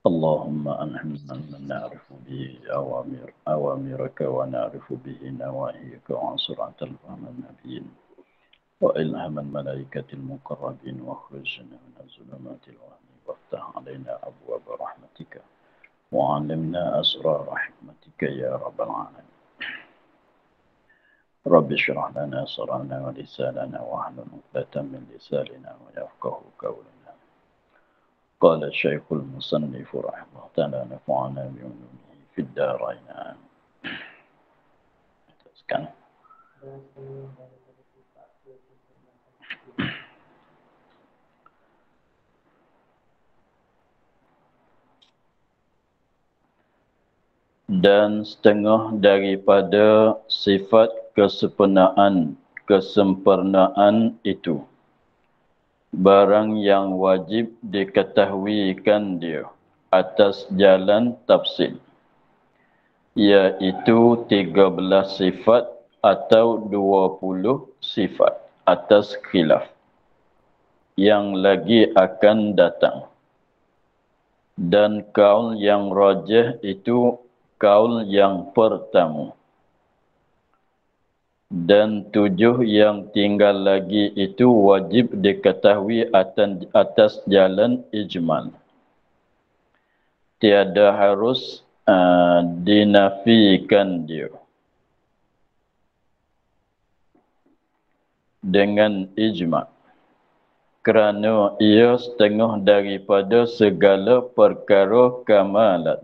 اللهم ألهمنا من نعرف به أوامرك ونعرف به نواهيك وانصرعة الفهم النبيين وإلهام الملائكة المقربين واخرجنا من الظلمات الوهم وافتح علينا أبواب رحمتك وعلمنا أسرار رحمتك يا رب العالمين. رب اشرح لنا صدرنا ولساننا واحلل عقدة من لساننا ويفقه قولنا. قال الشيخ المصنف رحمه الله تعالى نفعنا بعلومه في الدارين آمين. Dan setengah daripada sifat kesempurnaan itu barang yang wajib diketahuikan dia atas jalan tafsil, iaitu 13 sifat atau 20 sifat atas khilaf yang lagi akan datang. Dan kaul yang rajih itu kaul yang pertama. Dan 7 yang tinggal lagi itu wajib diketahui atas jalan ijmal. Tiada harus dinafikan dia dengan ijma', kerana ia setengah daripada segala perkara kamalat.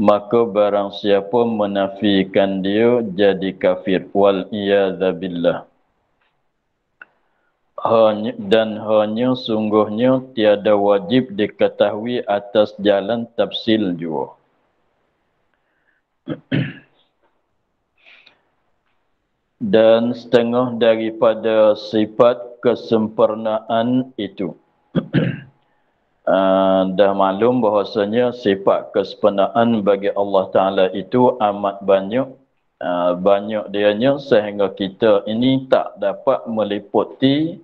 Maka barang siapa menafikan dia jadi kafir. Wal-iyadzabillah. Dan hanya sungguhnya tiada wajib diketahui atas jalan tafsil jua. Dan setengah daripada sifat kesempurnaan itu. Dah maklum bahasanya sifat kesempurnaan bagi Allah Ta'ala itu amat banyak. Banyak dianya sehingga kita ini tak dapat meliputi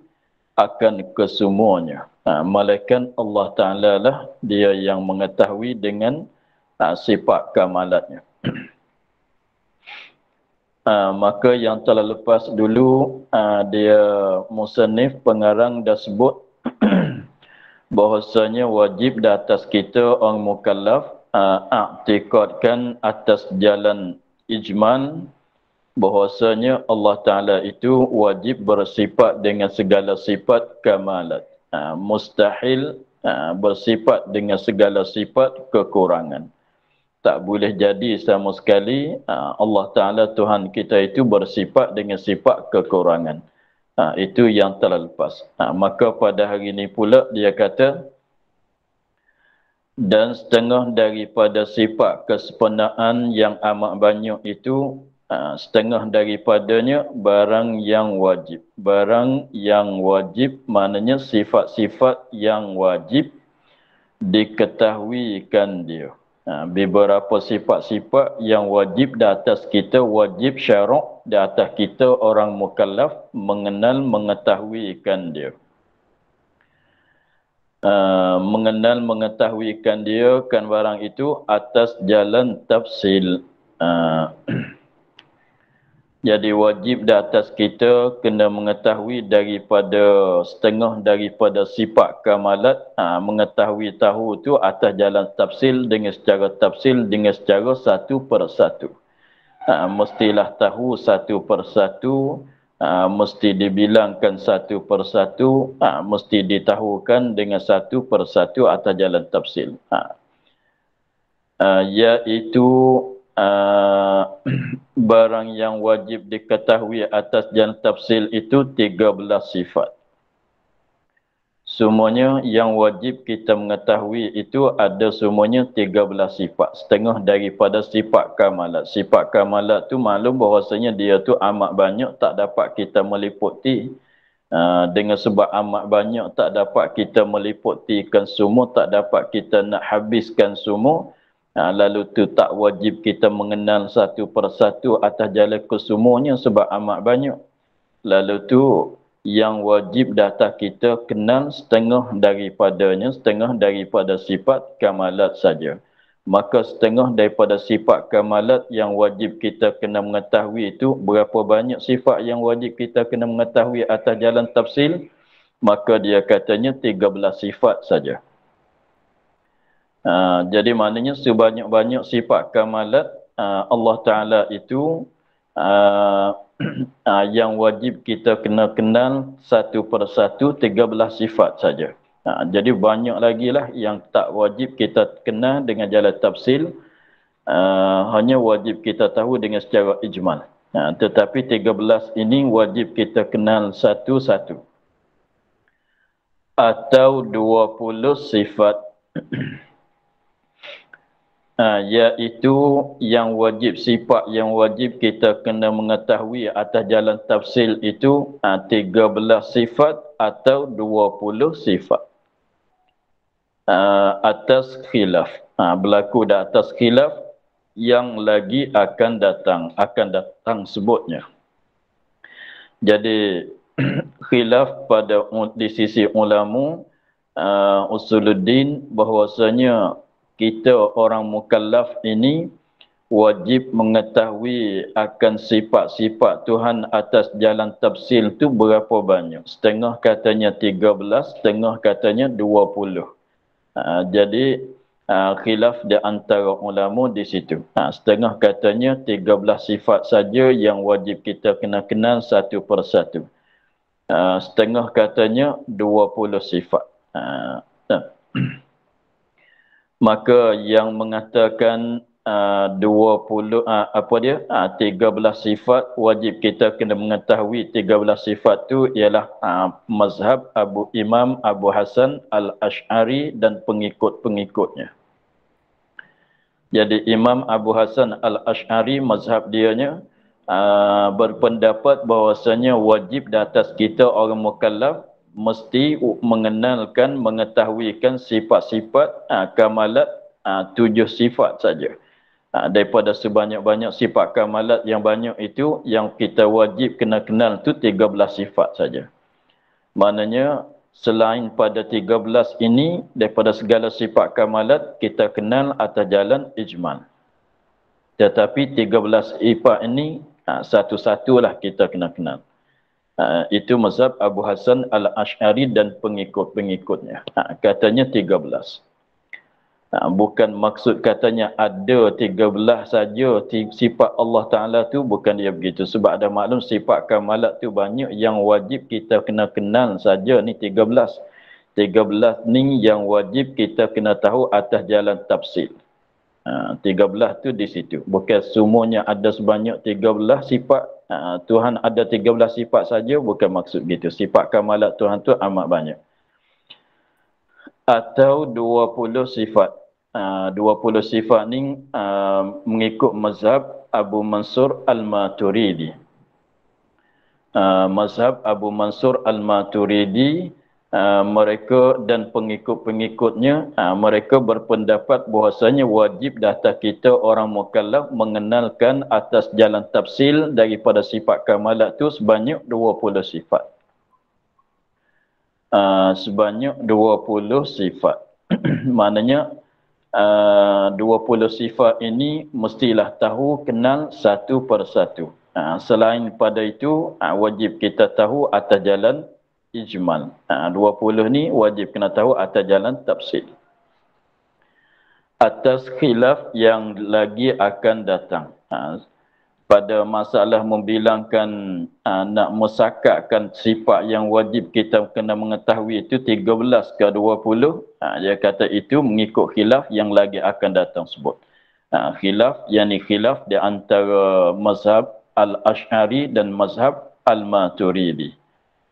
akan kesemuanya. Malaikat Allah Ta'ala lah dia yang mengetahui dengan sifat kamalatnya. Maka yang telah lepas dulu dia musannif pengarang dah sebut bahasanya wajib di atas kita orang mukallaf i'tiqadkan atas jalan ijmal bahasanya Allah Ta'ala itu wajib bersifat dengan segala sifat kamalat. Mustahil bersifat dengan segala sifat kekurangan. Tak boleh jadi sama sekali Allah Ta'ala Tuhan kita itu bersifat dengan sifat kekurangan. Itu yang telah lepas. Maka pada hari ini pula dia kata, dan setengah daripada sifat kesempurnaan yang amat banyak itu, setengah daripadanya barang yang wajib. Barang yang wajib maknanya sifat-sifat yang wajib diketahuikan dia. Beberapa sifat-sifat yang wajib di atas kita, wajib syarak di atas kita orang mukallaf mengenal mengetahuikan dia. Mengenal mengetahuikan dia kan barang itu atas jalan tafsil. Jadi wajib di atas kita kena mengetahui daripada setengah daripada sifat kamalat, mengetahui tahu tu atas jalan tafsil dengan secara satu persatu. Mestilah tahu satu persatu, mesti dibilangkan satu persatu, mesti ditahukan dengan satu persatu atas jalan tafsil. Iaitu barang yang wajib diketahui atas jalan tafsil itu 13 sifat. Semuanya yang wajib kita mengetahui itu ada semuanya 13 sifat. Setengah daripada sifat kamalat. Sifat kamalat tu maklum bahawasanya dia tu amat banyak tak dapat kita meliputi. Dengan sebab amat banyak tak dapat kita meliputikan semua, tak dapat kita nak habiskan semua. Lalu tu tak wajib kita mengenal satu persatu atas jalan kesemuanya sebab amat banyak. Lalu tu yang wajib data kita kenal setengah daripada sifat kamalat saja. Maka setengah daripada sifat kamalat yang wajib kita kena mengetahui itu, berapa banyak sifat yang wajib kita kena mengetahui atas jalan tafsil? Maka dia katanya 13 sifat saja. Jadi maknanya sebanyak-banyak sifat kamalat Allah Ta'ala itu yang wajib kita kena kenal satu persatu 13 sifat saja. Jadi banyak lagi lah yang tak wajib kita kenal dengan jalan tafsil, hanya wajib kita tahu dengan secara ijmal. Tetapi 13 ini wajib kita kenal satu-satu. Atau 20 sifat iaitu yang wajib, sifat yang wajib kita kena mengetahui atas jalan tafsil itu 13 sifat atau 20 sifat. Atas khilaf, berlaku di atas khilaf yang lagi akan datang sebutnya. Jadi khilaf di sisi ulama usuluddin bahwasanya kita orang mukallaf ini wajib mengetahui akan sifat-sifat Tuhan atas jalan tafsil tu berapa banyak. Setengah katanya 13, setengah katanya 20. Jadi khilaf di antara ulama di situ. Setengah katanya 13 sifat saja yang wajib kita kena kenal satu persatu. Setengah katanya 20 sifat. Maka yang mengatakan 13 sifat wajib kita kena mengetahui 13 sifat tu ialah mazhab Imam Abu Hasan Al-Ash'ari dan pengikut-pengikutnya. Jadi Imam Abu Hasan Al-Ash'ari mazhab dianya berpendapat bahawasanya wajib di atas kita orang mukallaf mesti mengetahuikan sifat-sifat kamalat 7 sifat saja. Daripada sebanyak-banyak sifat kamalat yang banyak itu, yang kita wajib kena kenal tu 13 sifat saja. Maknanya selain pada 13 ini, daripada segala sifat kamalat kita kenal atas jalan ijmal. Tetapi 13 sifat ini satu-satulah kita kena kenal. Itu mazhab Abu Hasan Al-Ash'ari dan pengikut-pengikutnya. Katanya 13. Bukan maksud katanya ada 13 saja sifat Allah Ta'ala tu, bukan dia begitu. Sebab ada maklum sifat kamalat tu banyak yang wajib kita kena kenal saja ni 13. 13 ni yang wajib kita kena tahu atas jalan tafsil. 13 tu di situ. Bukan semuanya ada sebanyak 13 sifat. Tuhan ada 13 sifat saja, bukan maksud gitu. Sifat kamalat Tuhan tu amat banyak. Atau 20 sifat. 20 sifat ni mengikut mazhab Abu Mansur Al-Maturidi. Mazhab Abu Mansur Al-Maturidi, mereka dan pengikut-pengikutnya, mereka berpendapat bahwasanya wajib data kita orang mukallaf mengenalkan atas jalan tafsil daripada sifat kamalat tu sebanyak 20 sifat. Sebanyak 20 sifat. Maknanya 20 sifat ini mestilah tahu, kenal satu persatu. Selain pada itu, wajib kita tahu atas jalan ijmal. 20 ni wajib kena tahu atas jalan tafsil. Atas khilaf yang lagi akan datang. Pada masalah membilangkan nak mesakatkan sifat yang wajib kita kena mengetahui itu 13 ke 20, dia kata itu mengikut khilaf yang lagi akan datang sebut. Khilaf, yakni khilaf di antara mazhab Al-Ash'ari dan mazhab Al-Maturidi.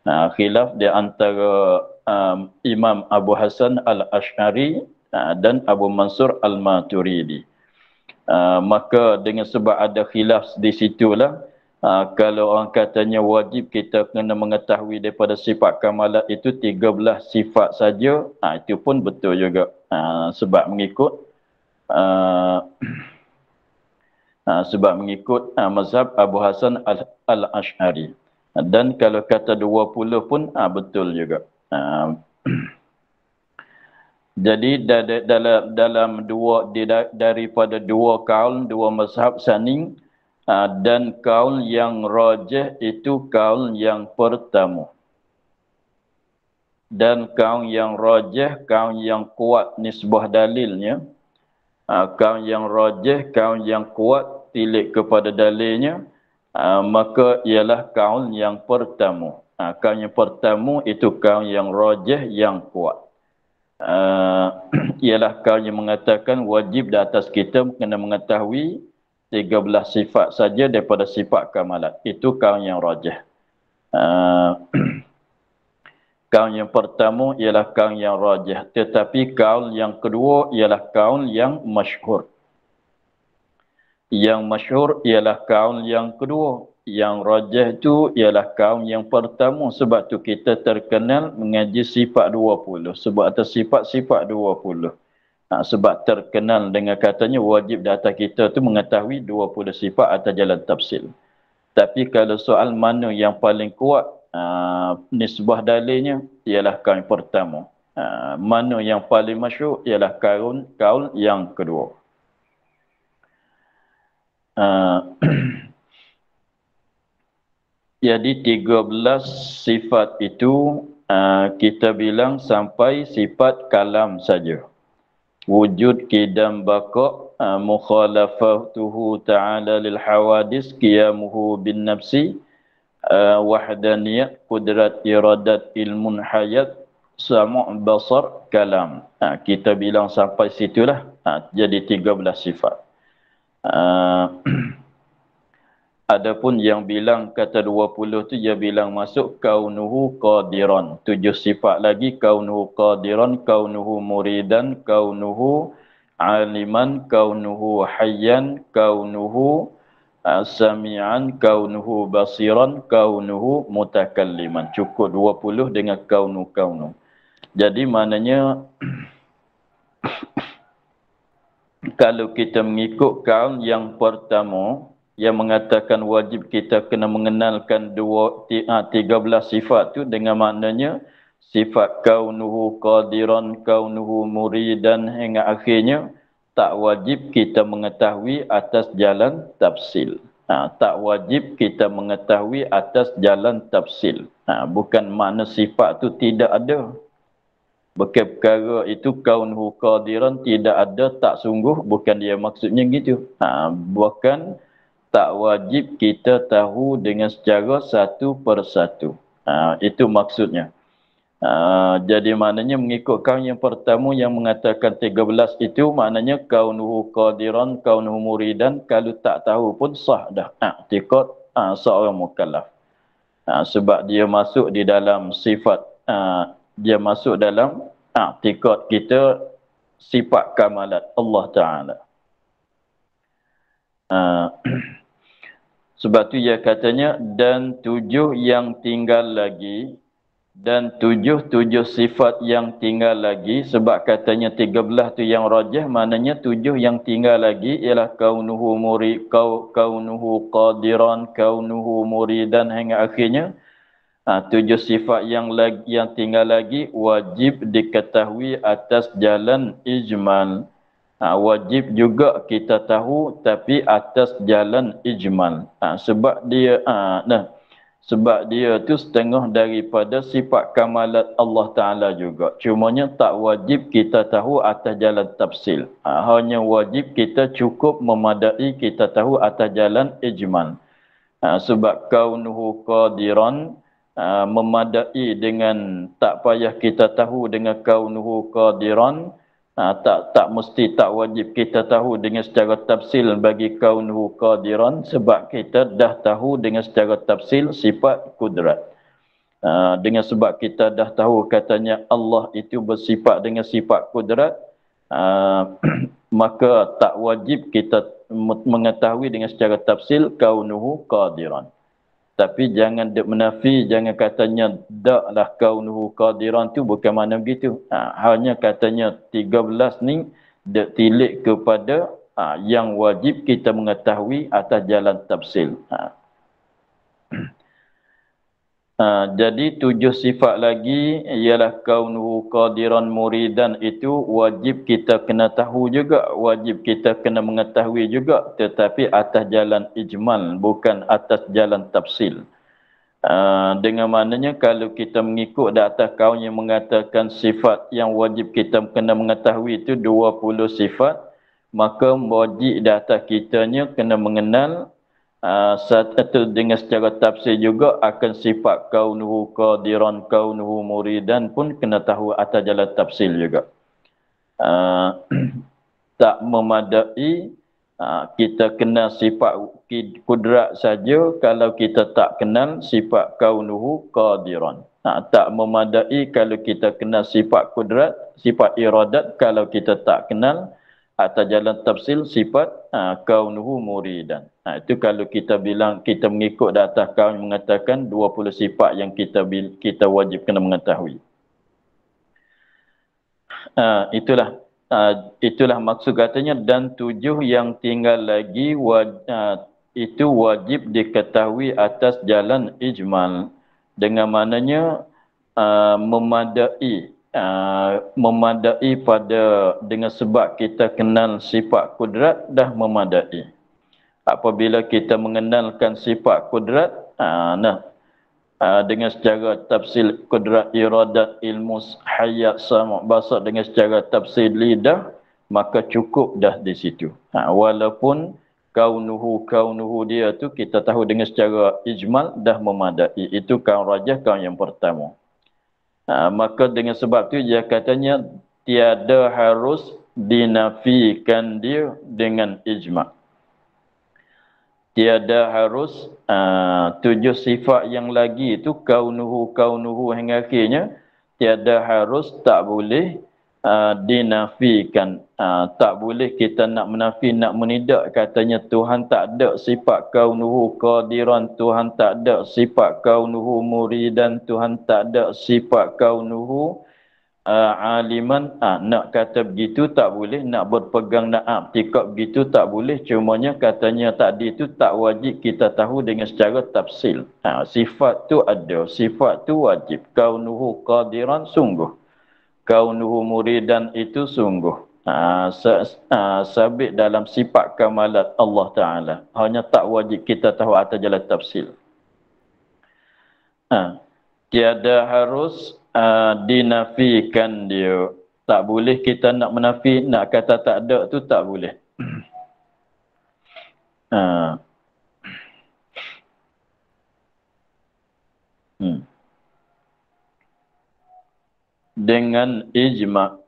Khilaf di antara Imam Abu Hasan Al-Ash'ari dan Abu Mansur Al-Maturidi. Maka dengan sebab ada khilaf di situlah, kalau orang katanya wajib kita kena mengetahui daripada sifat kamalat itu 13 sifat saja, itu pun betul juga. Sebab mengikut mazhab Abu Hasan Al-Ash'ari. Dan kalau kata 20 pun betul juga. Jadi dalam daripada dua kaul, dua mazhab saning, dan kaul yang rajih itu kaul yang pertama. Dan kaul yang rajih, kaul yang kuat nisbah dalilnya. Kaul yang rajih, kaul yang kuat tilik kepada dalilnya, maka ialah kaul yang pertama. Kaul yang pertama itu kaul yang rajih, yang kuat. Ialah kaul yang mengatakan wajib di atas kita kena mengetahui 13 sifat saja daripada sifat kamalat. Itu kaul yang rajih. Kaul yang pertama ialah kaul yang rajih. Tetapi kaul yang kedua ialah kaul yang masyhur. Yang masyhur ialah kaul yang kedua. Yang rajih itu ialah kaul yang pertama. Sebab tu kita terkenal mengaji sifat 20. Sebab atas sifat-sifat 20. Sebab terkenal dengan katanya wajib data kita tu mengetahui 20 sifat atas jalan tafsil. Tapi kalau soal mana yang paling kuat nisbah dalilnya ialah kaul pertama. Mana yang paling masyhur ialah kaul yang kedua. Jadi 13 sifat itu kita bilang sampai sifat kalam saja. Wujud kidam baqa, mukhalafatuhu ta'ala lil hawadis, qiyamuhu bin nafsi, wahdaniyat, kudrat iradat, ilmun hayat, sama' basar, kalam. Kita bilang sampai situlah. Jadi 13 sifat. Adapun yang bilang kata 20 tu dia bilang masuk kaunuhu qadiran. 7 sifat lagi kaunuhu qadiran, kaunuhu muridan, kaunuhu aliman, kaunuhu hayyan, kaunuhu sami'an, kaunuhu basiran, kaunuhu mutakalliman. Cukup 20 dengan kaunu. Jadi maknanya kalau kita mengikut kaul yang pertama yang mengatakan wajib kita kena mengenalkan 13 sifat tu dengan maknanya sifat kaunuhu qadiran, kaunuhu muridan hingga akhirnya tak wajib kita mengetahui atas jalan tafsil. Tak wajib kita mengetahui atas jalan tafsil. Bukan makna sifat tu tidak ada. Bukan perkara itu kaunuhu qadiran tidak ada, tak sungguh, bukan dia maksudnya gitu. Bukan tak wajib kita tahu dengan secara satu persatu. Itu maksudnya. Jadi maknanya mengikut kaul yang pertama yang mengatakan 13 itu maknanya kaunuhu qadiran, kaunuhu muridan, kalau tak tahu pun sah dah. I'tiqad seorang mukallaf. Sebab dia masuk di dalam sifat, dia masuk dalam i'tiqad kita sifat kamalat Allah Ta'ala. Sebab tu ia katanya dan 7 yang tinggal lagi, dan 7 sifat yang tinggal lagi. Sebab katanya 13 tu yang rajih, maknanya 7 yang tinggal lagi ialah kaunuhu murid, kaunuhu qadiran, kaunuhu muridan hingga akhirnya. 7 sifat yang tinggal lagi wajib diketahui atas jalan ijmal. Wajib juga kita tahu tapi atas jalan ijmal. Sebab dia sebab dia tu setengah daripada sifat kamalat Allah Ta'ala juga. Cumanya tak wajib kita tahu atas jalan tafsil. Hanya wajib kita cukup memadai kita tahu atas jalan ijmal. Sebab kaunuhu qadiran memadai dengan tak payah kita tahu dengan kaunuhu qadiran. Tak mesti, tak wajib kita tahu dengan secara tafsil bagi kaunuhu qadiran sebab kita dah tahu dengan secara tafsil sifat kudrat. Dengan sebab kita dah tahu katanya Allah itu bersifat dengan sifat kudrat, maka tak wajib kita mengetahui dengan secara tafsil kaunuhu qadiran. Tapi jangan menafi, jangan katanya daklah kaunuhu qadiran tu bukan makna begitu. Hanya katanya 13 ni tilik kepada yang wajib kita mengetahui atas jalan tafsil. Jadi 7 sifat lagi ialah kaunuhu qadiran muridan, itu wajib kita kena tahu juga, wajib kita kena mengetahui juga, tetapi atas jalan ijmal, bukan atas jalan tafsil. Dengan maknanya kalau kita mengikut di atas kaum yang mengatakan sifat yang wajib kita kena mengetahui itu 20 sifat, maka wajib di atas kitanya kena mengenal atau dengan secara tafsir juga akan sifat kaunuhu qadiran, kaunuhu muridan pun kena tahu atas jalan tafsir juga. Tak memadai kita kenal sifat kudrat saja kalau kita tak kenal sifat kaunuhu qadiran. Tak memadai kalau kita kenal sifat kudrat, sifat iradat kalau kita tak kenal atas jalan tafsir sifat kaunuhu muridan. Itu kalau kita bilang kita mengikut di atas kaum mengatakan 20 sifat yang kita wajib kena mengetahui. Itulah maksud katanya, dan 7 yang tinggal lagi itu wajib diketahui atas jalan ijmal. Dengan maknanya memadai pada dengan sebab kita kenal sifat kudrat dah memadai. Apabila kita mengenalkan sifat kudrat, dengan secara tafsir kudrat, iradat, ilmu, hayat, sama' basar dengan secara tafsir lidah, maka cukup dah di situ. Walaupun kaunuhu dia tu kita tahu dengan secara ijmal dah memadai. Itu kaum rajah, kaum yang pertama. Maka dengan sebab tu dia katanya tiada harus dinafikan dia dengan ijma'. Tiada harus 7 sifat yang lagi itu kaunuhu hingga akhirnya, tiada harus, tak boleh dinafikan. Tak boleh kita nak menafi, nak menidak katanya Tuhan tak ada sifat kaunuhu qadiran, Tuhan tak ada sifat kaunuhu muridan, Tuhan tak ada sifat kaunuhu aliman. Nak kata begitu tak boleh, nak berpegang nak tikap begitu tak boleh. Cumanya katanya tadi tu tak wajib kita tahu dengan secara tafsil. Sifat tu ada, sifat tu wajib. Kaunuhu qadiran sungguh, kaunuhu muridan itu sungguh. Sabit dalam sifat kamalat Allah Ta'ala. Hanya tak wajib kita tahu atas jalan tafsil. Tiada harus dinafikan dia. Tak boleh kita nak menafi, nak kata tak ada tu tak boleh. Dengan ijma'.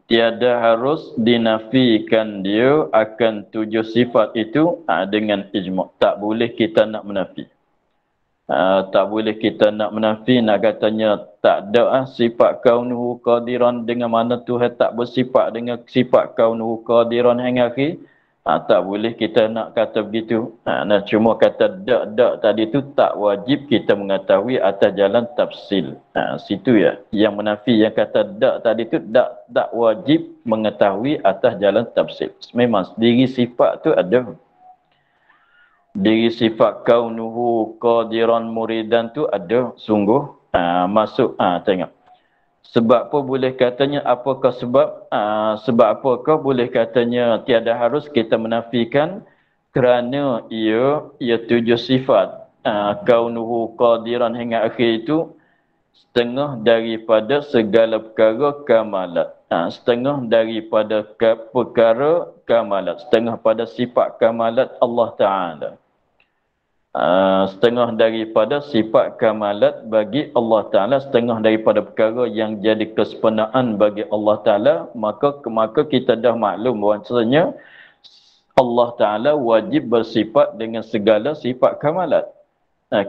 Tiada harus dinafikan dia akan 7 sifat itu dengan ijma'. Tak boleh kita nak menafi. Tak boleh kita nak menafi, nak katanya tak ada sifat kaunuhu qadiran, dengan mana Tuhan tak bersifat dengan sifat kaunuhu qadiran hingga akhir. Tak boleh kita nak kata begitu. Cuma kata dak tadi tu tak wajib kita mengetahui atas jalan tafsil. Situ ya. Yang menafi yang kata dak tadi tu tak wajib mengetahui atas jalan tafsil. Memang diri sifat tu ada. Diri sifat kaunuhu qadiran muridan tu ada sungguh. Masuk tengok. Sebab apa boleh katanya, apakah sebab? Sebab apakah boleh katanya tiada harus kita menafikan? Kerana ia 7 sifat kaunuhu qadiran hingga akhir itu setengah daripada segala perkara kamalat. Setengah daripada perkara kamalat. Setengah pada sifat kamalat Allah Ta'ala. Setengah daripada sifat kamalat bagi Allah Ta'ala, setengah daripada perkara yang jadi kesempurnaan bagi Allah Ta'ala, maka kita dah maklum bahawasanya Allah Ta'ala wajib bersifat dengan segala sifat kamalat.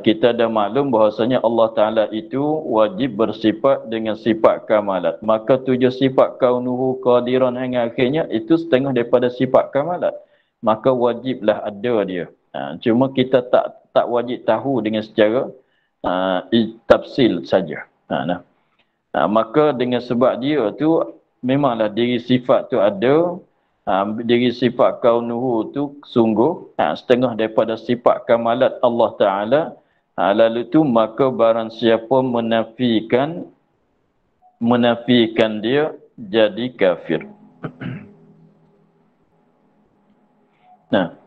Kita dah maklum bahawasanya Allah Ta'ala itu wajib bersifat dengan sifat kamalat. Maka 7 sifat kaunuhu qadiran hingga akhirnya itu setengah daripada sifat kamalat. Maka wajiblah ada dia. Cuma kita tak wajib tahu dengan secara tafsil saja. Maka dengan sebab dia tu memanglah diri sifat tu ada, diri sifat kaunuhu tu sungguh setengah daripada sifat kamalat Allah Ta'ala. Lalu tu maka barang siapa menafikan dia jadi kafir. Nah,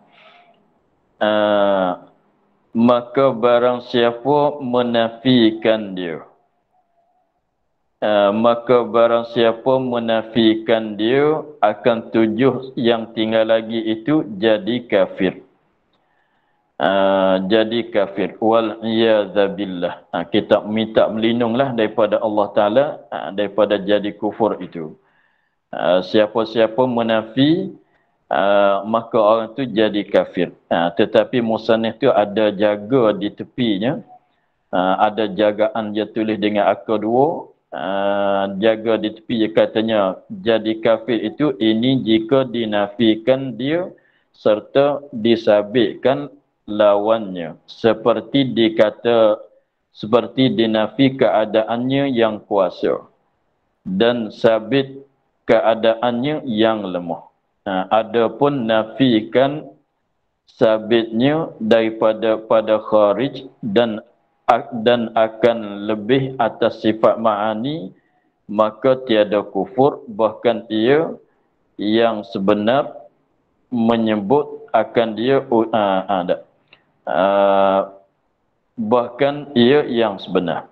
maka barang siapa menafikan dia, maka barang siapa menafikan dia akan 7 yang tinggal lagi itu jadi kafir. Jadi kafir. Wal iyadzabillah. Kita minta melindunglah daripada Allah Ta'ala daripada jadi kufur itu. Siapa-siapa menafi, maka orang tu jadi kafir. Tetapi musannif tu ada jaga di tepinya. Ada jagaan dia tulis dengan akar 2. Jaga di tepi dia katanya jadi kafir itu ini jika dinafikan dia serta disabitkan lawannya, seperti dinafi keadaannya yang kuasa dan sabit keadaannya yang lemah. Adapun nafikan sabitnya daripada pada kharij dan akan lebih atas sifat ma'ani, maka tiada kufur, bahkan ia yang sebenar menyebut akan dia bahkan ia yang sebenar.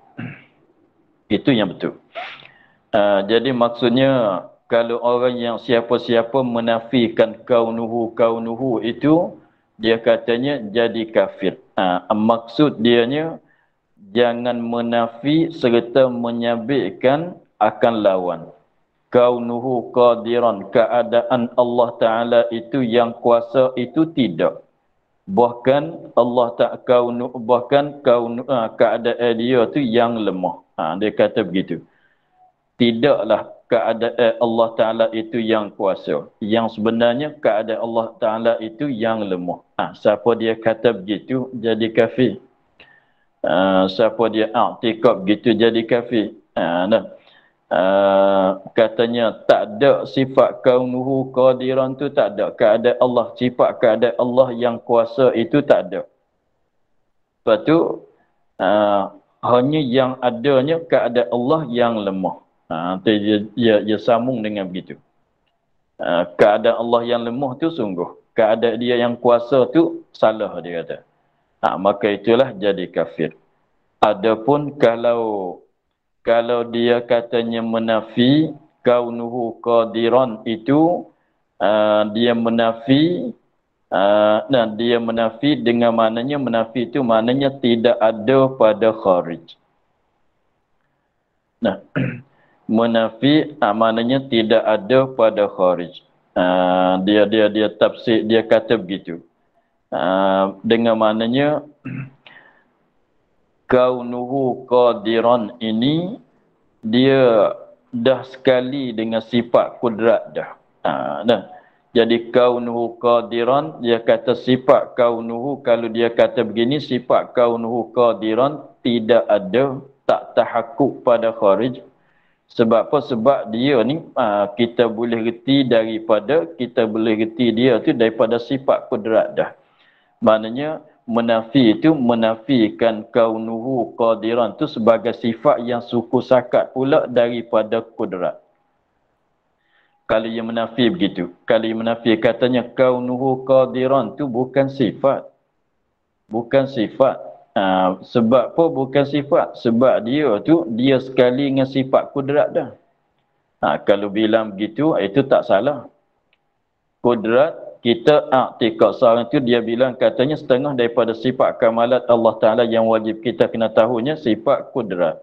Itu yang betul. Jadi maksudnya kalau orang yang siapa-siapa menafikan kaunuhu itu, dia katanya jadi kafir. Maksud dianya jangan menafi serta menyabitkan akan lawan. Kaunuhu qadiran, keadaan Allah Ta'ala itu yang kuasa itu tidak. Bahkan Allah keadaan dia tu yang lemah. Dia kata begitu. Tidaklah keadaan Allah Ta'ala itu yang kuasa. Yang sebenarnya keadaan Allah Ta'ala itu yang lemah. Siapa dia kata begitu jadi kafir. Siapa dia i'tikad begitu jadi kafir. Katanya tak ada sifat kaunuhu qadiran tu tak ada. Keadaan Allah, sifat keadaan Allah yang kuasa itu tak ada. Lepas tu hanya yang adanya keadaan Allah yang lemah. Dia sambung dengan begitu. Keadaan Allah yang lemah tu sungguh. Keadaan dia yang kuasa tu salah, dia kata. Maka itulah jadi kafir. Adapun kalau dia katanya menafi kaunuhu qadiran itu, dia menafi dia menafi dengan maknanya menafi itu maknanya tidak ada pada kharij. Menafi maknanya tidak ada pada kharij. Dia tafsir, dia kata begitu. Dengan maknanya kaunuhu qadiran ini dia dah sekali dengan sifat kudrat dah. Jadi kaunuhu qadiran, dia kata sifat kaunuhu, kalau dia kata begini, sifat kaunuhu qadiran tidak ada, tak tahakkuk pada kharij. Sebab apa? Sebab dia ni kita boleh reti dia tu daripada sifat kudrat dah. Maknanya menafi itu menafikan kaunuhu qadiran tu sebagai sifat yang suku sakat pula daripada kudrat. Kalau ia menafi begitu. Kalau ia menafi katanya kaunuhu qadiran tu bukan sifat. Bukan sifat. Sebab apa bukan sifat? Sebab dia sekali dengan sifat kudrat dah. Kalau bilang begitu, itu tak salah. Kudrat, kita i'tikad seorang itu dia bilang katanya setengah daripada sifat kamalat Allah Ta'ala yang wajib kita kena tahunya sifat kudrat.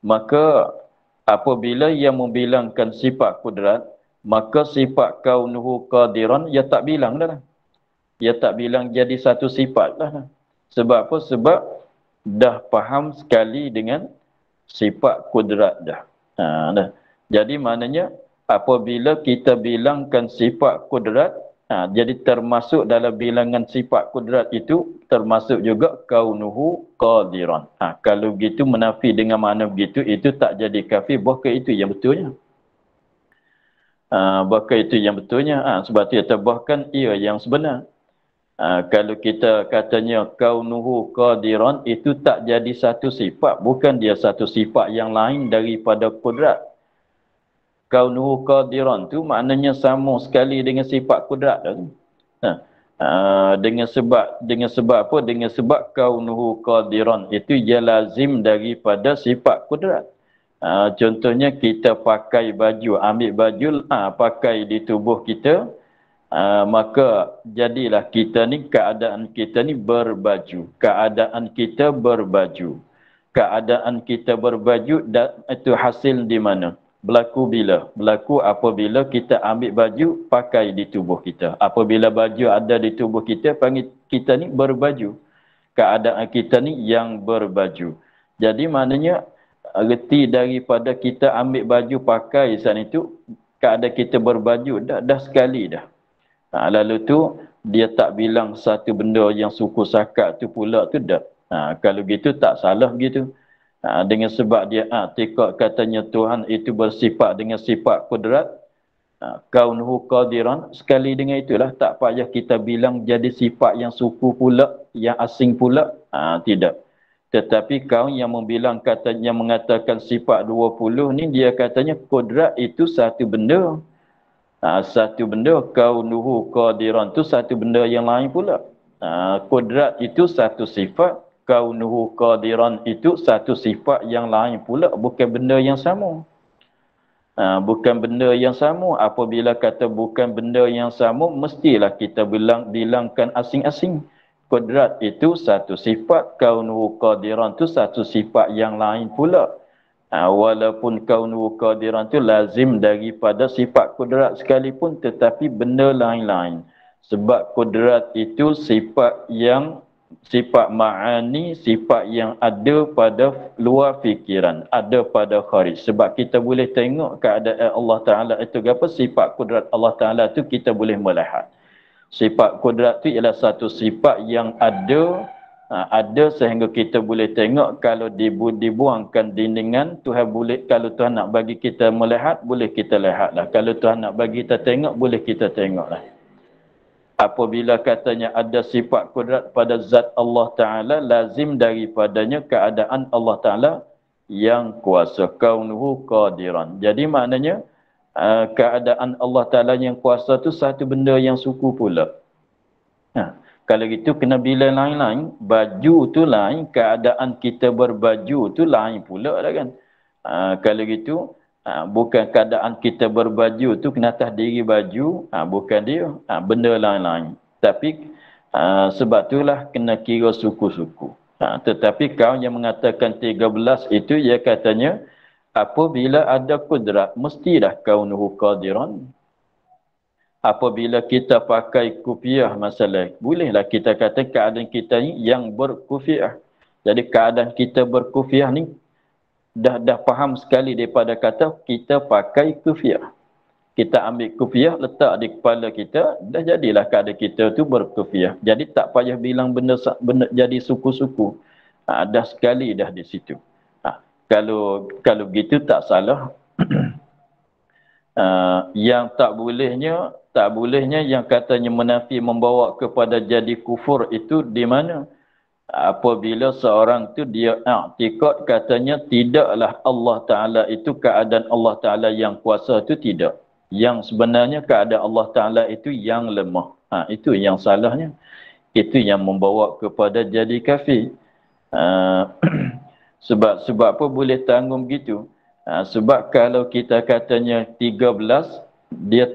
Maka apabila ia membilangkan sifat kudrat, maka sifat kaunuhu qadiran ia tak bilang dah. Ia tak bilang jadi satu sifat dah. Sebab apa? Sebab dah faham sekali dengan sifat kudrat dah. Jadi maknanya apabila kita bilangkan sifat kudrat, Jadi termasuk dalam bilangan sifat kudrat itu, termasuk juga kaunuhu qadiran. Kalau begitu menafi dengan makna begitu, itu tak jadi kafir, bahkan itu yang betulnya. Bahkan itu yang betulnya. Sebab itu bahkan ia yang sebenar. Kalau kita katanya kaunuhu qadiran, itu tak jadi satu sifat. Bukan dia satu sifat yang lain daripada kudrat. Kaunuhu qadiran tu maknanya sama sekali dengan sifat kudrat tu. Dengan sebab apa? Dengan sebab kaunuhu qadiran itu ia lazim daripada sifat kudrat. Contohnya kita pakai baju, ambil baju, pakai di tubuh kita, maka jadilah kita ni, keadaan kita ni berbaju. Keadaan kita berbaju. Keadaan kita berbaju, itu hasil di mana? Berlaku bila? Berlaku apabila kita ambil baju, pakai di tubuh kita. Apabila baju ada di tubuh kita, panggil kita ni berbaju. Keadaan kita ni yang berbaju. Jadi maknanya, reti daripada kita ambil baju pakai saat itu, keadaan kita berbaju, dah sekali dah. Lalu tu dia tak bilang satu benda yang suku sakat tu pula tu dah. Kalau gitu tak salah gitu. Dengan sebab dia tikad katanya Tuhan itu bersifat dengan sifat kudrat, kaunuhu qadiran, sekali dengan itulah tak payah kita bilang jadi sifat yang suku pula, yang asing pula. Tidak. Tetapi kaum yang membilang katanya, mengatakan sifat 20 ni, dia katanya kudrat itu satu benda. Satu benda, kaunuhu qadiran tu satu benda yang lain pula. Kudrat itu satu sifat, kaunuhu qadiran itu satu sifat yang lain pula, bukan benda yang sama. Bukan benda yang sama. Apabila kata bukan benda yang sama, mestilah kita bilangkan asing-asing. Kudrat itu satu sifat, kaunuhu qadiran itu satu sifat yang lain pula. Walaupun kaunuhu qadiran itu lazim daripada sifat kudrat sekalipun, tetapi benda lain-lain. Sebab kudrat itu sifat ma'ani, sifat yang ada pada luar fikiran, ada pada kharij. Sebab kita boleh tengok keadaan Allah Ta'ala itu apa, sifat kudrat Allah Ta'ala itu kita boleh melihat. Sifat kudrat itu ialah satu sifat yang ada sehingga kita boleh tengok. Kalau dibuangkan dindingan, Tuhan boleh, kalau Tuhan nak bagi kita melihat, boleh kita lihatlah. Kalau Tuhan nak bagi kita tengok, boleh kita tengoklah. Apabila katanya ada sifat kudrat pada zat Allah Ta'ala, lazim daripadanya keadaan Allah Ta'ala yang kuasa, kaunuhu qadiran. Jadi maknanya keadaan Allah Ta'ala yang kuasa tu satu benda yang suku pula. Kalau gitu kena bila lain-lain, baju tu lain, keadaan kita berbaju tu lain pula lah kan. Kalau gitu, bukan keadaan kita berbaju tu kena atas diri baju, bukan dia, benda lain-lain. Tapi sebab itulah kena kira suku-suku. Tetapi kau yang mengatakan 13 itu, ia katanya, apabila ada kudrat, mestilah kaunuhu qadiran. Apabila kita pakai kufiah masalah, bolehlah kita kata keadaan kita ni yang berkufiah. Jadi keadaan kita berkufiah ni dah faham sekali daripada kata kita pakai kufiah. Kita ambil kufiah, letak di kepala kita, dah jadilah keadaan kita tu berkufiah. Jadi tak payah bilang benda jadi suku-suku. Dah sekali dah di situ. Kalau begitu tak salah. Yang tak bolehnya yang katanya menafi membawa kepada jadi kufur itu di mana? Apabila seorang tu dia i'tikad katanya tidaklah Allah Ta'ala itu, keadaan Allah Ta'ala yang kuasa itu tidak. Yang sebenarnya keadaan Allah Ta'ala itu yang lemah. Itu yang salahnya. Itu yang membawa kepada jadi kafir. Sebab apa boleh tanggung begitu? Sebab kalau kita katanya 13, dia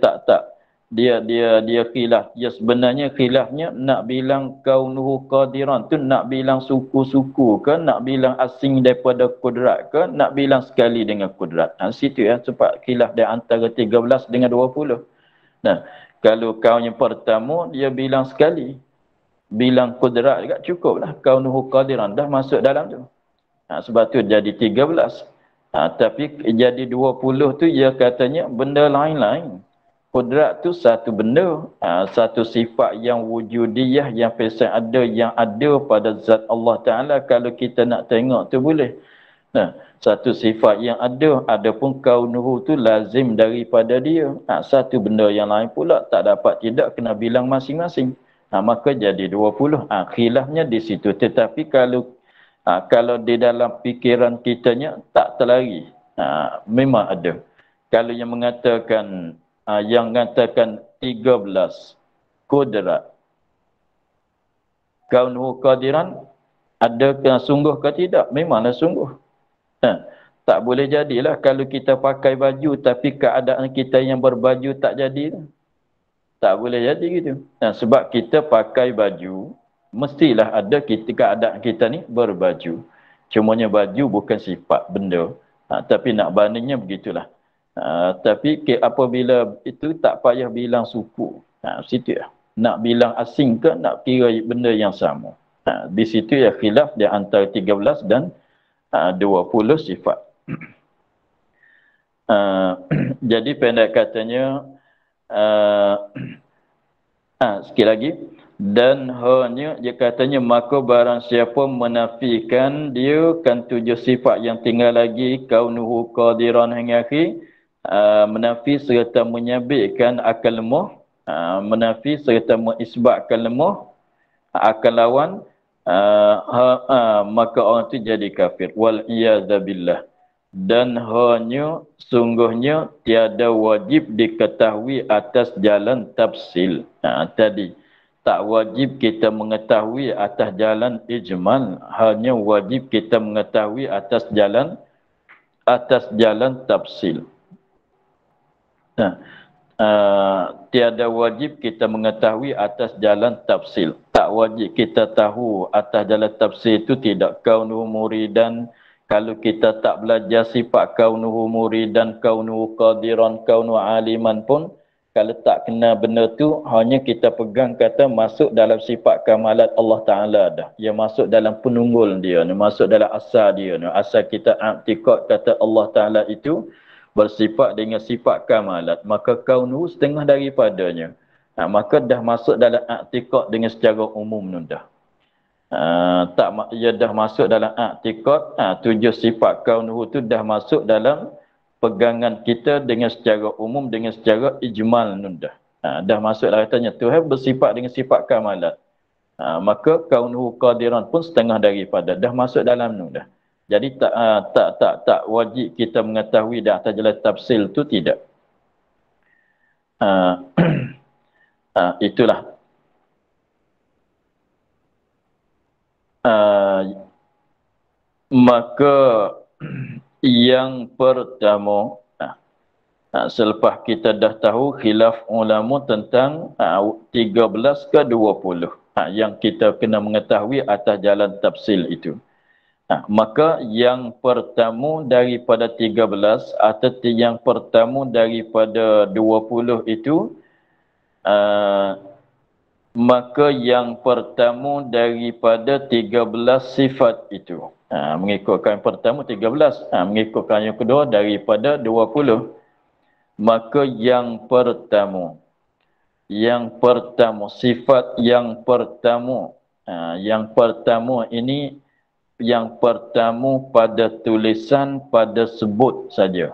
dia khilaf. Ya sebenarnya khilafnya nak bilang kaunuhu qadiran tu nak bilang suku-suku ke, nak bilang asing daripada kudrat ke, nak bilang sekali dengan kudrat. Situ ya, sebab khilaf dia antara 13 dengan 20. Nah, kalau kaum yang pertama dia bilang sekali, bilang kudrat juga cukuplah, kaunuhu qadiran dah masuk dalam tu. Sebab tu jadi 13. Tapi jadi 20 tu ia katanya benda lain-lain. Kudrat tu satu benda, satu sifat yang wujudiyah, yang fasih ada, yang ada pada zat Allah Ta'ala. Kalau kita nak tengok tu boleh. Nah, satu sifat yang ada, adapun kaunuhu tu lazim daripada dia. Satu benda yang lain pula tak dapat tidak kena bilang masing-masing. Maka jadi 20. Khilafnya di situ. Tetapi kalau di dalam fikiran kitanya tak terlari, memang ada. Kalau yang mengatakan 13 kudrat kaunuhu qadiran, ada kena sungguh ke tidak? Memanglah sungguh. Tak boleh jadilah kalau kita pakai baju tapi keadaan kita yang berbaju tak jadi. Tak boleh jadi gitu. Sebab kita pakai baju, mestilah ada keadaan kita ni berbaju. Cumanya baju bukan sifat benda. Tapi nak bandingnya begitulah. Tapi apabila itu tak payah bilang suku. Situ ya. Nak bilang asing ke nak kira benda yang sama. Di situ ya khilaf di antara 13 dan 20 sifat. Jadi pendek katanya, sekali lagi, dan hanya dia katanya maka barang siapa menafikan dia kan 7 sifat yang tinggal lagi, kaunuhu qadiran hingga akhir, menafi serta menyabitkan akal lemah, menafi serta mengisbatkan lemah akal lawan, maka orang itu jadi kafir. Wal iyadzabillah. Dan hanya sungguhnya tiada wajib diketahui atas jalan tafsil. Tadi tak wajib kita mengetahui atas jalan ijmal, hanya wajib kita mengetahui atas jalan tafsil. Tiada wajib kita mengetahui atas jalan tafsil. Tak wajib kita tahu atas jalan tafsil itu tidak kaunuhu muridan. Kalau kita tak belajar sifat kaunuhu muridan, kaunuhu qadiran, kaunuhu aliman pun, kalau tak kena benda tu, hanya kita pegang kata masuk dalam sifat kamalat Allah Ta'ala dah. Ia masuk dalam penunggul dia, masuk dalam asal dia. Asal kita i'tiqad kata Allah Ta'ala itu bersifat dengan sifat kamalat. Maka kaunuhu setengah daripadanya. Maka dah masuk dalam i'tiqad dengan secara umum dah. Ia dah masuk dalam i'tiqad, 7 sifat kaunuhu tu dah masuk dalam pegangan kita dengan secara umum, dengan secara ijmal dah. Dah masuk dalam katanya Tuhan bersifat dengan sifat kamalat. Maka kaunuhu qadiran pun setengah daripada dah masuk dalam dah. Jadi tak wajib kita mengetahui dah atas jalan tafsil tu tidak. Itulah. Maka yang pertama, selepas kita dah tahu khilaf ulama tentang 13 ke 20, yang kita kena mengetahui atas jalan tafsil itu. Maka yang pertama daripada 13 atau yang pertama daripada 20 itu, maka yang pertama daripada 13 sifat itu, mengikutkan yang pertama 13, mengikutkan yang kedua daripada 20. Maka yang pertama sifat yang pertama ini, yang pertama pada tulisan, pada sebut saja.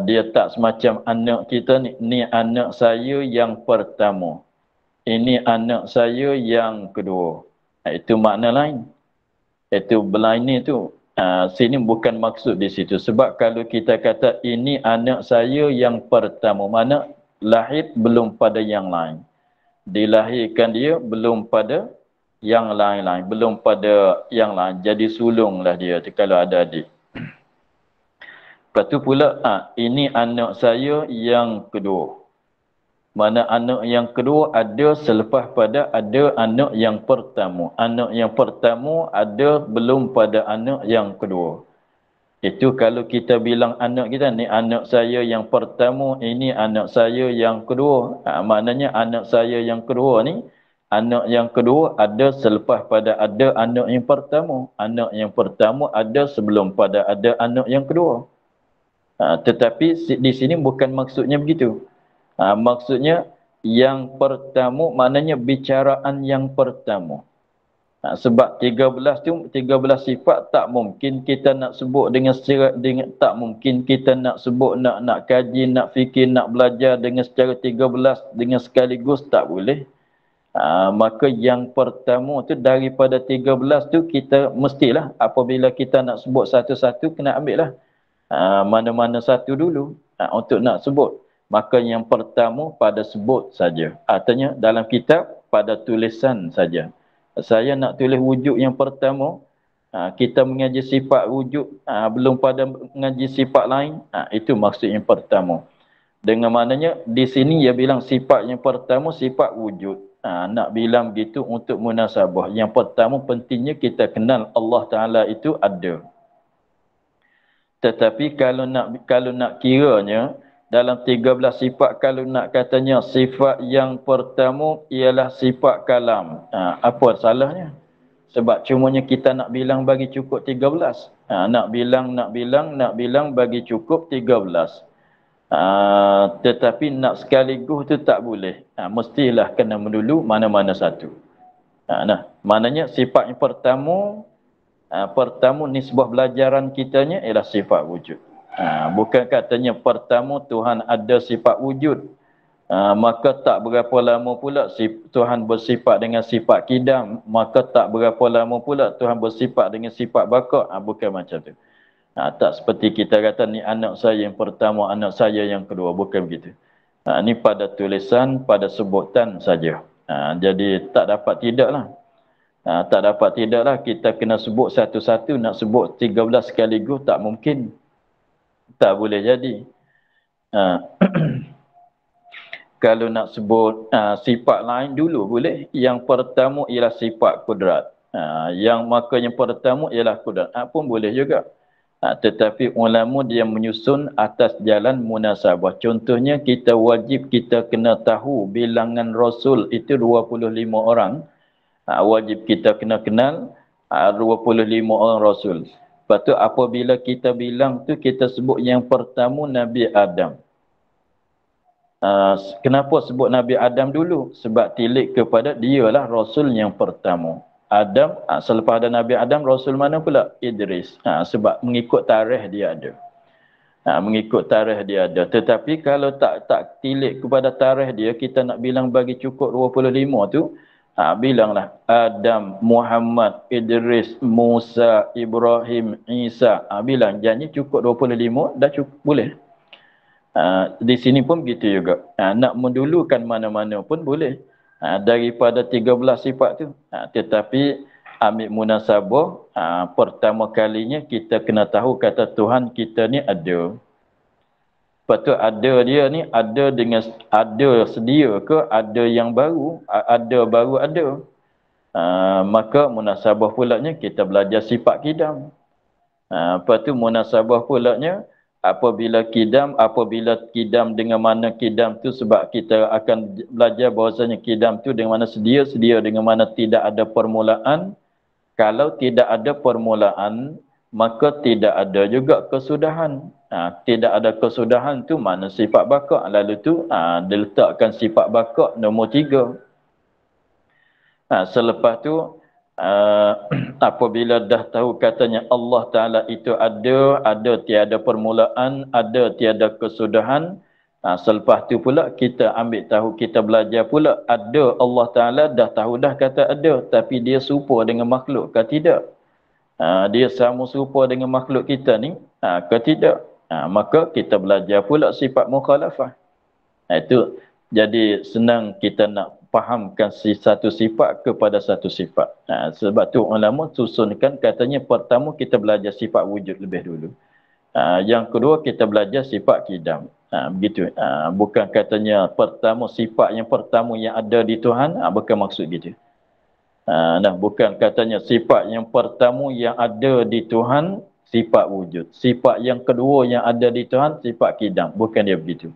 Dia tak semacam anak kita ni anak saya yang pertama, ini anak saya yang kedua. Itu makna lain. Itu berlain itu. Sini bukan maksud di situ. Sebab kalau kita kata ini anak saya yang pertama, mana lahir belum pada yang lain. Dilahirkan dia belum pada yang lain-lain. Belum pada yang lain. Jadi sulunglah dia kalau ada adik. Lepas tu pula, ini anak saya yang kedua. Mana anak yang kedua ada selepas pada ada anak yang pertama. Anak yang pertama ada belum pada anak yang kedua. Itu kalau kita bilang anak kita, ni anak saya yang pertama, ini anak saya yang kedua. Maknanya anak saya yang kedua ni, anak yang kedua ada selepas pada ada anak yang pertama. Anak yang pertama ada sebelum pada ada anak yang kedua. Tetapi di sini bukan maksudnya begitu. Maksudnya yang pertama maknanya bicaraan yang pertama. Sebab 13 tu 13 sifat tak mungkin kita nak sebut dengan tak mungkin kita nak sebut nak kaji, nak fikir, nak belajar dengan secara 13 dengan sekaligus, tak boleh. Maka yang pertama tu daripada 13 tu kita mestilah apabila kita nak sebut satu-satu kena ambil lah mana-mana satu dulu untuk nak sebut. Maka yang pertama pada sebut saja. Artinya dalam kitab pada tulisan saja. Saya nak tulis wujud yang pertama, kita mengaji sifat wujud, belum pada mengaji sifat lain, itu maksud yang pertama. Dengan maknanya di sini dia bilang sifat yang pertama sifat wujud. Nak bilang begitu untuk munasabah. Yang pertama pentingnya kita kenal Allah Ta'ala itu ada. Tetapi kalau nak kiranya dalam 13 sifat, kalau nak katanya sifat yang pertama ialah sifat kalam. Apa salahnya? Sebab cumanya kita nak bilang bagi cukup 13. Nak bilang bagi cukup 13. Tetapi nak sekaligus tu tak boleh. Mestilah kena mendulu mana-mana satu. Maknanya sifat yang pertama nisbah belajaran kitanya ialah sifat wujud. Bukan katanya pertama Tuhan ada sifat wujud. Maka tak berapa lama pula Tuhan bersifat dengan sifat kidam. Maka tak berapa lama pula Tuhan bersifat dengan sifat baqa. Bukan macam tu. Tak seperti kita kata ni anak saya yang pertama, anak saya yang kedua. Bukan begitu. Ni pada tulisan, pada sebutan saja. Jadi tak dapat tidaklah. Tak dapat tidaklah kita kena sebut satu-satu, nak sebut 13 sekaligus tak mungkin. Tak boleh jadi. Kalau nak sebut sifat lain dulu boleh. Yang pertama ialah sifat kudrat. Maka yang pertama ialah kudrat. Pun boleh juga. Tetapi ulama dia menyusun atas jalan munasabah. Contohnya kita wajib kita kena tahu bilangan Rasul itu 25 orang. Wajib kita kena kenal 25 orang Rasul. Lepas tu apabila kita bilang tu kita sebut yang pertama Nabi Adam. Kenapa sebut Nabi Adam dulu? Sebab tilik kepada dialah Rasul yang pertama. Adam, selepas ada Nabi Adam, Rasul mana pula? Idris. Sebab mengikut tarikh dia ada. Mengikut tarikh dia ada. Tetapi kalau tak tilik kepada tarikh dia, kita nak bilang bagi cukup 25 tu, bilanglah Adam, Muhammad, Idris, Musa, Ibrahim, Isa. Bilang, janji cukup 25, dah cukup, boleh. Di sini pun begitu juga. Nak mendulukan mana-mana pun boleh. Daripada 13 sifat tu. Tetapi ambil munasabah, pertama kalinya kita kena tahu kata Tuhan kita ni ada. Lepas tu ada dia ni, ada sedia ke, ada yang baru, ada. Maka munasabah pulaknya kita belajar sifat kidam. Lepas tu munasabah pulaknya, apabila kidam dengan mana kidam tu, sebab kita akan belajar bahawasanya kidam tu dengan mana sedia dengan mana tidak ada permulaan. Kalau tidak ada permulaan, maka tidak ada juga kesudahan. Tidak ada kesudahan tu mana sifat baqa. Lalu tu diletakkan sifat baqa nombor 3. Selepas tu apabila dah tahu katanya Allah Ta'ala itu ada tiada permulaan, ada tiada kesudahan. Selepas tu pula kita ambil tahu, kita belajar pula ada Allah Ta'ala, dah tahu dah kata ada, tapi dia serupa dengan makhluk ke tidak? Dia sama serupa dengan makhluk kita ni ke tidak? Maka kita belajar pula sifat mukhalafah. Itu jadi senang kita nak fahamkan satu sifat kepada satu sifat. Sebab tu ulama susunkan katanya pertama kita belajar sifat wujud lebih dulu. Yang kedua kita belajar sifat kidam. Begitu. Bukan katanya pertama sifat yang pertama yang ada di Tuhan, bukan maksud gitu. Bukan katanya sifat yang pertama yang ada di Tuhan sifat wujud. Sifat yang kedua yang ada di Tuhan sifat kidam. Bukan dia begitu.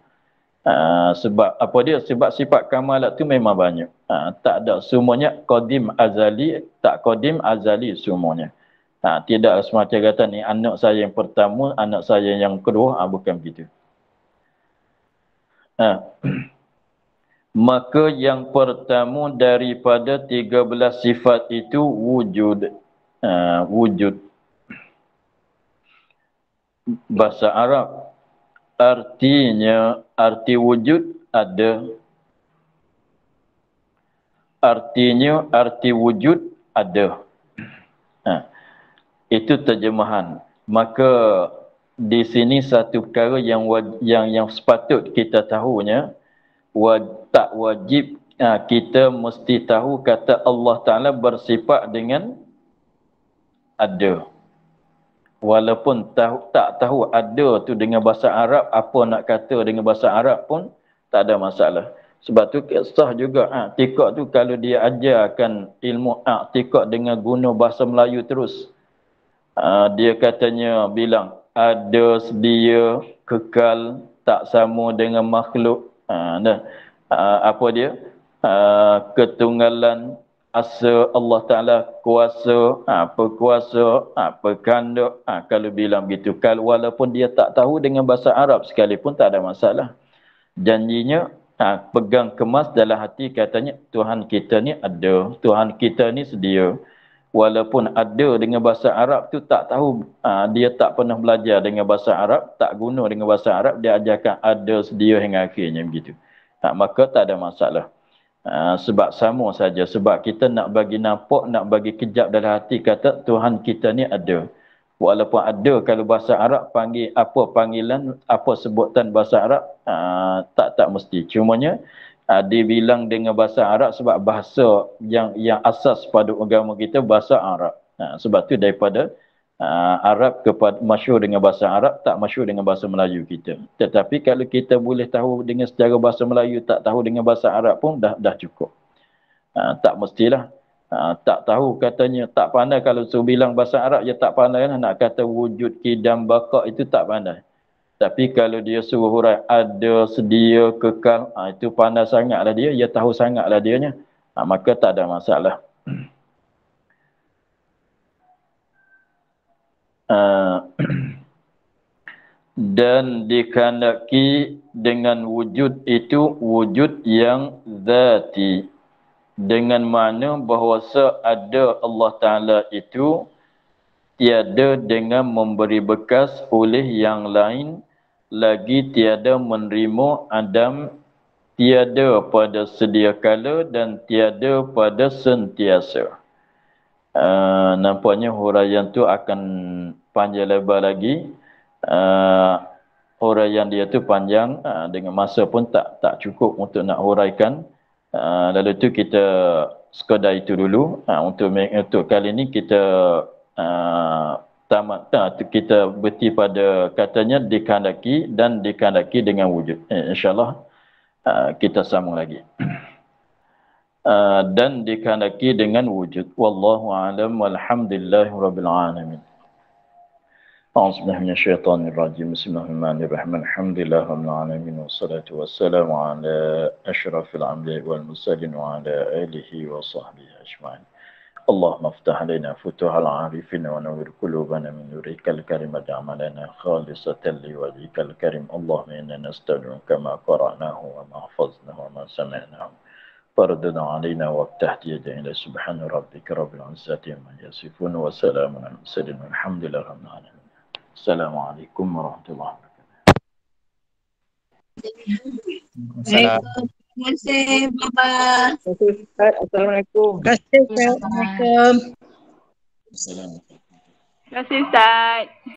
Sebab apa dia? Sebab sifat kamalat tu memang banyak. Tak ada semuanya qadim azali, tak qadim azali semuanya. Tidak semacam kata ni anak saya yang pertama, anak saya yang kedua, bukan begitu. Maka yang pertama daripada 13 sifat itu wujud. Wujud. Bahasa Arab artinya, arti wujud ada. Artinya, arti wujud ada. Itu terjemahan. Maka di sini satu perkara yang sepatut kita tahunya, tak wajib kita mesti tahu kata Allah Ta'ala bersifat dengan ada. Walaupun tak tahu ada tu dengan bahasa Arab, apa nak kata dengan bahasa Arab pun tak ada masalah. Sebab tu sah juga i'tikad tu kalau dia ajarkan ilmu i'tikad dengan guna bahasa Melayu terus. Dia katanya bilang ada, sedia, kekal, tak sama dengan makhluk. Apa dia? Ketunggalan, asa Allah Ta'ala, kuasa, perkuasa, perkandak. Kalau bilang begitu, kalau walaupun dia tak tahu dengan bahasa Arab sekalipun tak ada masalah. Janjinya pegang kemas dalam hati, katanya Tuhan kita ni ada, Tuhan kita ni sedia. Walaupun ada dengan bahasa Arab tu tak tahu, dia tak pernah belajar dengan bahasa Arab, tak guna dengan bahasa Arab, dia ajarkan ada, sedia hingga akhirnya begitu. Maka tak ada masalah. Sebab sama saja, sebab kita nak bagi nampak, nak bagi kejap dalam hati kata Tuhan kita ni ada. Walaupun ada, kalau bahasa Arab panggil apa panggilan, apa sebutan bahasa Arab, tak mesti. Cumanya dibilang dengan bahasa Arab sebab bahasa yang asas pada agama kita bahasa Arab. Sebab tu daripada Arab kepada masyhur dengan bahasa Arab, tak masyhur dengan bahasa Melayu kita. Tetapi kalau kita boleh tahu dengan secara bahasa Melayu, tak tahu dengan bahasa Arab pun dah cukup. Tak mestilah. Tak tahu katanya, tak pandai kalau suruh bilang bahasa Arab, dia tak pandai lah. Nak kata wujud, kidam, baqa itu tak pandai. Tapi kalau dia suruh hurai ada, sedia, kekal, itu pandai sangatlah dia tahu sangatlah dianya. Maka tak ada masalah. Dan dikehendaki dengan wujud itu wujud yang zati, dengan makna bahawasa ada Allah Ta'ala itu tiada dengan memberi bekas oleh yang lain, lagi tiada menerima adam, tiada pada sedia kala dan tiada pada sentiasa. Nampaknya huraian tu akan panjang lebar lagi. Huraian dia tu panjang, dengan masa pun tak cukup untuk nak huraikan. Lalu tu kita sekadar itu dulu. Untuk kali ni kita tamat, kita berhenti pada katanya dikehendaki dan dikehendaki dengan wujud. InsyaAllah kita sambung lagi. Dan dikehendaki dengan wujud. Wallahu a'lam walhamdulillahi rabbil alamin. A'udzubillahi minasyaitonir rajim. Bismillahirrahmanirrahim. Alhamdulillahi rabbil alamin wassalatu wassalamu ala asyrafil anbiya'i wal mursalin wa ala alihi wa sahbihi ajma'in. Allahumma aftah alaina futuhal arifin wa nawwir qulubana min nurikal karim waj'alna khalisatan liwajhikal karim. Allahumma inna nastaghfiruka ma qara'nahu wa ma hafadnahu wa ma sami'nahu. فردنا علينا وافتح يدينا سبحان ربك رب العزة عما يصفون وسلام على المرسلين والحمد لله رب العالمين. السلام عليكم ورحمة الله وبركاته. Terima kasih, Bapak. Assalamualaikum. Terima kasih, Assalamualaikum. Assalamualaikum. Terima kasih Ustaz.